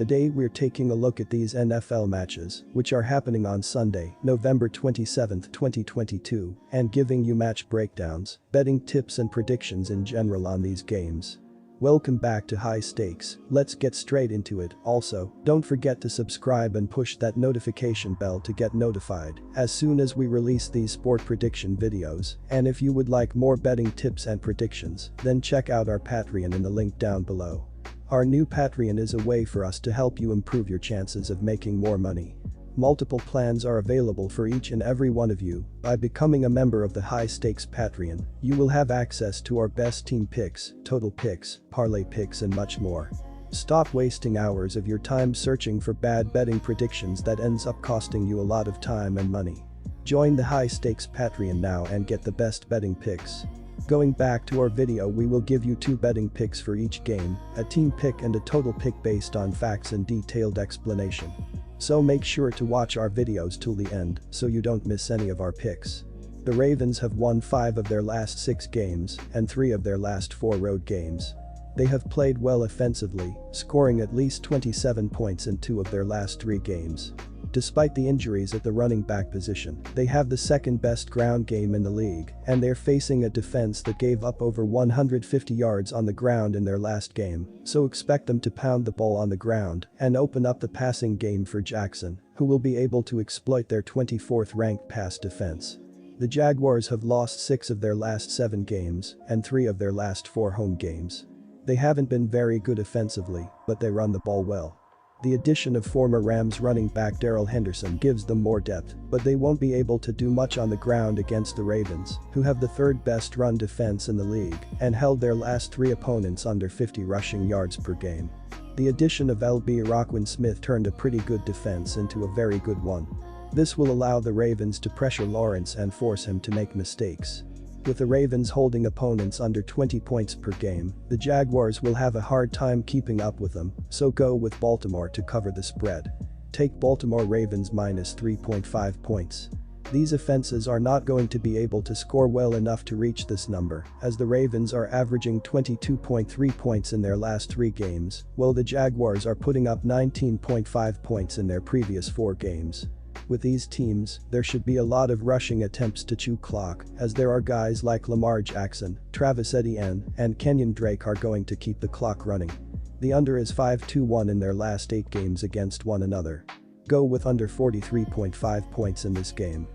Today we're taking a look at these NFL matches, which are happening on Sunday, November 27, 2022, and giving you match breakdowns, betting tips and predictions in general on these games. Welcome back to High Stakes, let's get straight into it. Also, don't forget to subscribe and push that notification bell to get notified as soon as we release these sport prediction videos, and if you would like more betting tips and predictions, then check out our Patreon in the link down below. Our new Patreon is a way for us to help you improve your chances of making more money. Multiple plans are available for each and every one of you. By becoming a member of the High Stakes Patreon, you will have access to our best team picks, total picks, parlay picks and much more. Stop wasting hours of your time searching for bad betting predictions that ends up costing you a lot of time and money. Join the High Stakes Patreon now and get the best betting picks. Going back to our video, we will give you 2 betting picks for each game, a team pick and a total pick based on facts and detailed explanation. So make sure to watch our videos till the end so you don't miss any of our picks. The Ravens have won 5 of their last 6 games and 3 of their last 4 road games. They have played well offensively, scoring at least 27 points in 2 of their last 3 games. Despite the injuries at the running back position, they have the second best ground game in the league, and they're facing a defense that gave up over 150 yards on the ground in their last game, so expect them to pound the ball on the ground and open up the passing game for Jackson, who will be able to exploit their 24th ranked pass defense. The Jaguars have lost 6 of their last 7 games and 3 of their last 4 home games. They haven't been very good offensively, but they run the ball well. The addition of former Rams running back Darrell Henderson gives them more depth, but they won't be able to do much on the ground against the Ravens, who have the 3rd best run defense in the league and held their last 3 opponents under 50 rushing yards per game. The addition of LB Roquan Smith turned a pretty good defense into a very good one. This will allow the Ravens to pressure Lawrence and force him to make mistakes. With the Ravens holding opponents under 20 points per game, the Jaguars will have a hard time keeping up with them, so go with Baltimore to cover the spread. Take Baltimore Ravens minus 3.5 points. These offenses are not going to be able to score well enough to reach this number, as the Ravens are averaging 22.3 points in their last 3 games, while the Jaguars are putting up 19.5 points in their previous 4 games. With these teams, there should be a lot of rushing attempts to chew clock, as there are guys like Lamar Jackson, Travis Etienne, and Kenyon Drake are going to keep the clock running. The under is 5-1 in their last 8 games against one another. Go with under 43.5 points in this game.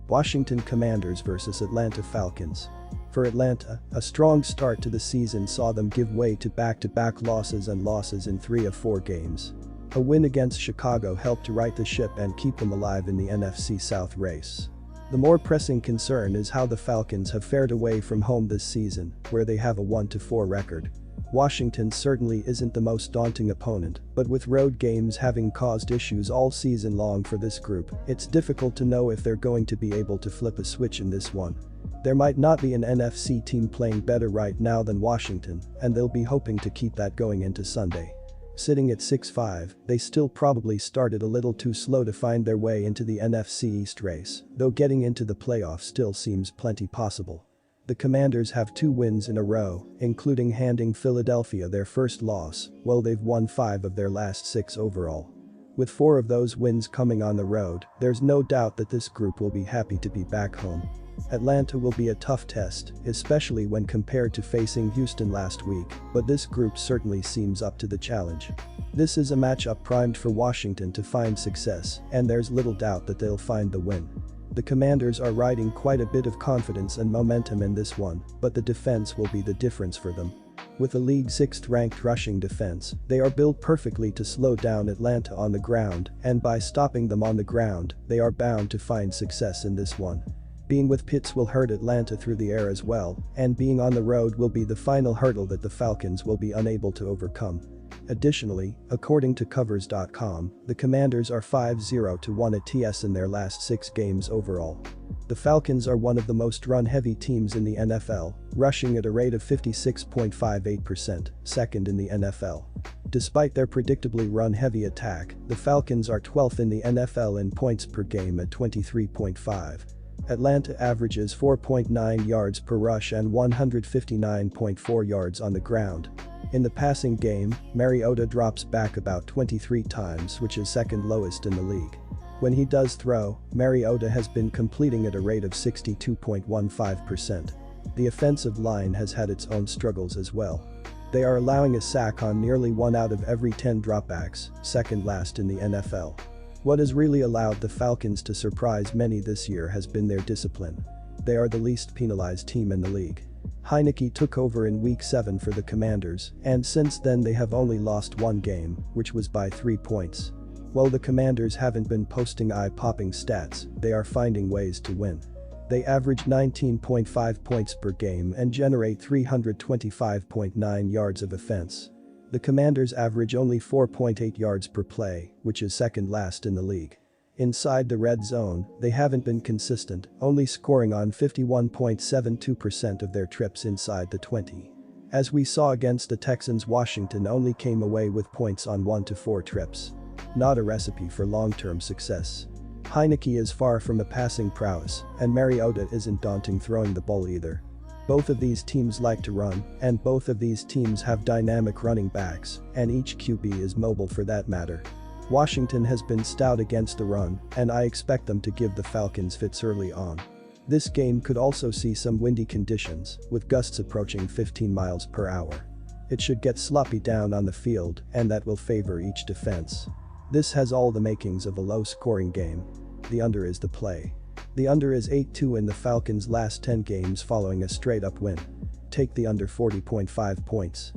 Washington Commanders vs Atlanta Falcons. For Atlanta, a strong start to the season saw them give way to back-to-back losses in 3 of 4 games. A win against Chicago helped to right the ship and keep them alive in the NFC South race. The more pressing concern is how the Falcons have fared away from home this season, where they have a 1-4 record. Washington certainly isn't the most daunting opponent, but with road games having caused issues all season long for this group, it's difficult to know if they're going to be able to flip a switch in this one. There might not be an NFC team playing better right now than Washington, and they'll be hoping to keep that going into Sunday. Sitting at 6-5, they still probably started a little too slow to find their way into the NFC East race, though getting into the playoffs still seems plenty possible. The Commanders have 2 wins in a row, including handing Philadelphia their first loss, while they've won 5 of their last 6 overall. With 4 of those wins coming on the road, there's no doubt that this group will be happy to be back home. Atlanta will be a tough test, especially when compared to facing Houston last week, but this group certainly seems up to the challenge. This is a matchup primed for Washington to find success, and there's little doubt that they'll find the win. The Commanders are riding quite a bit of confidence and momentum in this one, but the defense will be the difference for them. With the league's 6th ranked rushing defense, they are built perfectly to slow down Atlanta on the ground, and by stopping them on the ground, they are bound to find success in this one. Being with Pitts will hurt Atlanta through the air as well, and being on the road will be the final hurdle that the Falcons will be unable to overcome. Additionally, according to covers.com, the Commanders are 5-1 ATS in their last 6 games overall. The Falcons are one of the most run-heavy teams in the NFL, rushing at a rate of 56.58%, second in the NFL. Despite their predictably run-heavy attack, the Falcons are 12th in the NFL in points per game at 23.5. Atlanta averages 4.9 yards per rush and 159.4 yards on the ground. In the passing game, Mariota drops back about 23 times, which is second lowest in the league. When he does throw, Mariota has been completing at a rate of 62.15%. The offensive line has had its own struggles as well. They are allowing a sack on nearly 1 out of every 10 dropbacks, second last in the NFL. What has really allowed the Falcons to surprise many this year has been their discipline. They are the least penalized team in the league. Heinicke took over in Week 7 for the Commanders, and since then they have only lost one game, which was by 3 points. While the Commanders haven't been posting eye-popping stats, they are finding ways to win. They average 19.5 points per game and generate 325.9 yards of offense. The Commanders average only 4.8 yards per play, which is second last in the league. Inside the red zone, they haven't been consistent, only scoring on 51.72% of their trips inside the 20. As we saw against the Texans, Washington only came away with points on 1 to 4 trips. Not a recipe for long-term success. Heinicke is far from a passing prowess, and Mariota isn't daunting throwing the ball either. Both of these teams like to run, and both of these teams have dynamic running backs, and each QB is mobile for that matter. Washington has been stout against the run, and I expect them to give the Falcons fits early on. This game could also see some windy conditions, with gusts approaching 15 miles per hour. It should get sloppy down on the field, and that will favor each defense. This has all the makings of a low-scoring game. The under is the play. The under is 8-2 in the Falcons' last 10 games following a straight-up win. Take the under 40.5 points.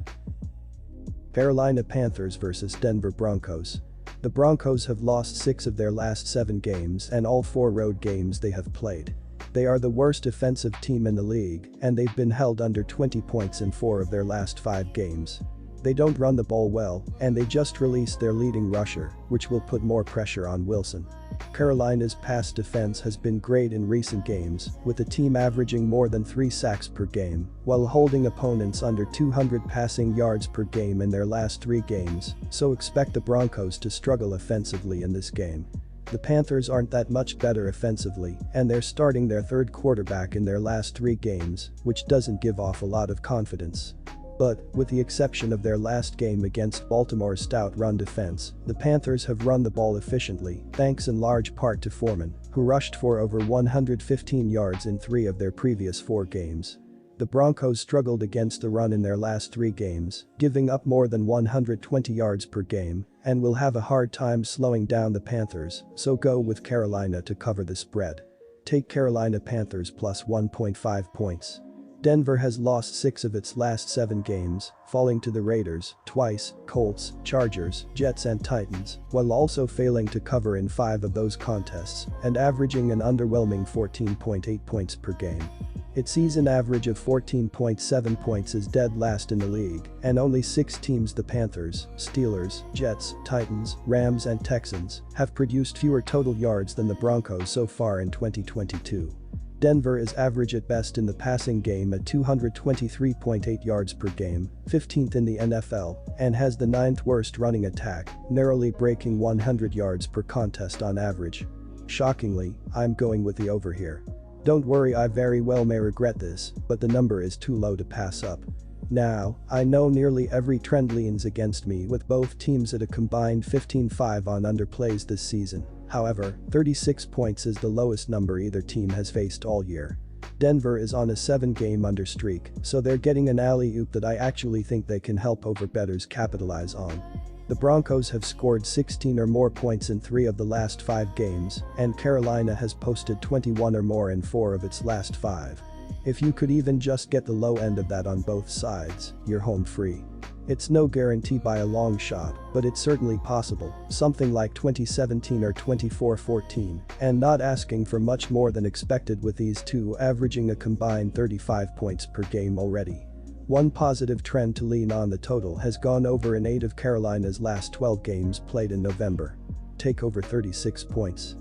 Carolina Panthers vs Denver Broncos. The Broncos have lost 6 of their last 7 games and all 4 road games they have played. They are the worst offensive team in the league, and they've been held under 20 points in 4 of their last 5 games. They don't run the ball well, and they just released their leading rusher, which will put more pressure on Wilson. Carolina's pass defense has been great in recent games, with the team averaging more than 3 sacks per game, while holding opponents under 200 passing yards per game in their last 3 games, so expect the Broncos to struggle offensively in this game. The Panthers aren't that much better offensively, and they're starting their third quarterback in their last 3 games, which doesn't give off a lot of confidence. But, with the exception of their last game against Baltimore's stout run defense, the Panthers have run the ball efficiently, thanks in large part to Foreman, who rushed for over 115 yards in 3 of their previous 4 games. The Broncos struggled against the run in their last 3 games, giving up more than 120 yards per game, and will have a hard time slowing down the Panthers, so go with Carolina to cover the spread. Take Carolina Panthers plus 1.5 points. Denver has lost 6 of its last 7 games, falling to the Raiders twice, Colts, Chargers, Jets and Titans, while also failing to cover in 5 of those contests and averaging an underwhelming 14.8 points per game. Its season average of 14.7 points is dead last in the league, and only 6 teams, the Panthers, Steelers, Jets, Titans, Rams and Texans, have produced fewer total yards than the Broncos so far in 2022. Denver is average at best in the passing game at 223.8 yards per game, 15th in the NFL, and has the 9th worst running attack, narrowly breaking 100 yards per contest on average. Shockingly, I'm going with the over here. Don't worry, I very well may regret this, but the number is too low to pass up. Now, I know nearly every trend leans against me, with both teams at a combined 15-5 on underplays this season. However, 36 points is the lowest number either team has faced all year. Denver is on a 7-game under streak, so they're getting an alley-oop that I actually think they can help over bettors capitalize on. The Broncos have scored 16 or more points in 3 of the last 5 games, and Carolina has posted 21 or more in 4 of its last 5. If you could even just get the low end of that on both sides, you're home free. It's no guarantee by a long shot, but it's certainly possible, something like 2017 or 24-14, and not asking for much more than expected, with these two averaging a combined 35 points per game already. One positive trend to lean on: the total has gone over in 8 of Carolina's last 12 games played in November. Take over 36 points.